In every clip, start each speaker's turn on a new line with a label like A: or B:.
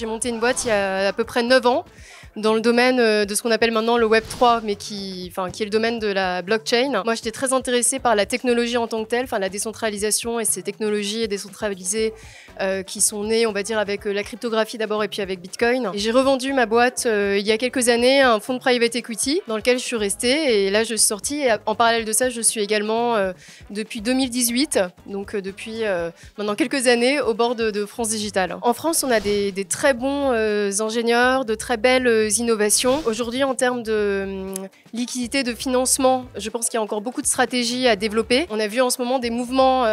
A: J'ai monté une boîte il y a à peu près 9 ans dans le domaine de ce qu'on appelle maintenant le Web 3, mais qui est le domaine de la blockchain. Moi, j'étais très intéressée par la technologie en tant que telle, la décentralisation et ces technologies décentralisées qui sont nées, on va dire, avec la cryptographie d'abord et puis avec Bitcoin. Et j'ai revendu ma boîte il y a quelques années à un fonds de private equity dans lequel je suis restée. Et là, je suis sortie. Et en parallèle de ça, je suis également depuis 2018, donc depuis maintenant quelques années, au bord de France Digital. En France, on a des très bons ingénieurs, de très belles innovations. Aujourd'hui, en termes de liquidité, de financement, je pense qu'il y a encore beaucoup de stratégies à développer. On a vu en ce moment des mouvements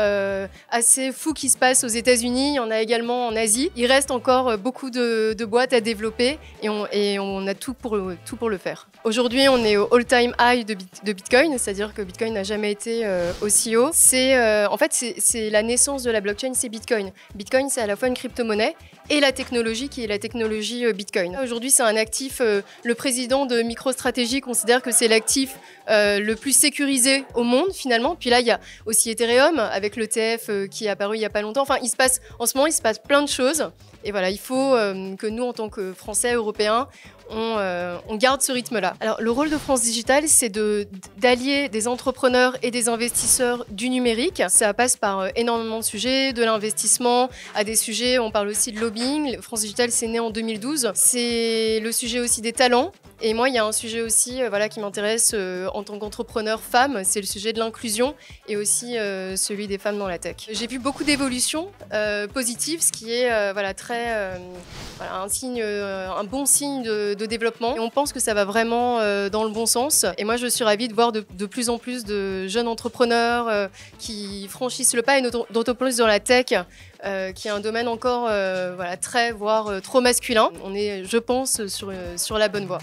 A: assez fous qui se passent aux États-Unis, il y en a également en Asie. Il reste encore beaucoup de boîtes à développer et on a tout pour le faire. Aujourd'hui, on est au all-time high de Bitcoin, c'est-à-dire que Bitcoin n'a jamais été aussi haut. En fait, c'est la naissance de la blockchain, c'est Bitcoin. Bitcoin, c'est à la fois une crypto-monnaie et la technologie qui est la technologie Bitcoin. Aujourd'hui, c'est un actif, le président de MicroStrategy considère que c'est l'actif le plus sécurisé au monde finalement. Puis là, il y a aussi Ethereum avec l'ETF qui est apparu il n'y a pas longtemps. Enfin, en ce moment, il se passe plein de choses. Et voilà, il faut que nous, en tant que Français, Européens, on garde ce rythme-là. Alors, le rôle de France Digital, c'est d'allier des entrepreneurs et des investisseurs du numérique. Ça passe par énormément de sujets, de l'investissement à des sujets, on parle aussi de lobbying. France Digital, c'est né en 2012. C'est le sujet aussi des talents. Et moi, il y a un sujet aussi qui m'intéresse en tant qu'entrepreneur femme, c'est le sujet de l'inclusion et aussi celui des femmes dans la tech. J'ai vu beaucoup d'évolutions positives, ce qui est un bon signe de développement. Et on pense que ça va vraiment dans le bon sens. Et moi, je suis ravie de voir de plus en plus de jeunes entrepreneurs qui franchissent le pas, et d'autant plus dans la tech, qui est un domaine encore voire trop masculin. On est, je pense, sur la bonne voie.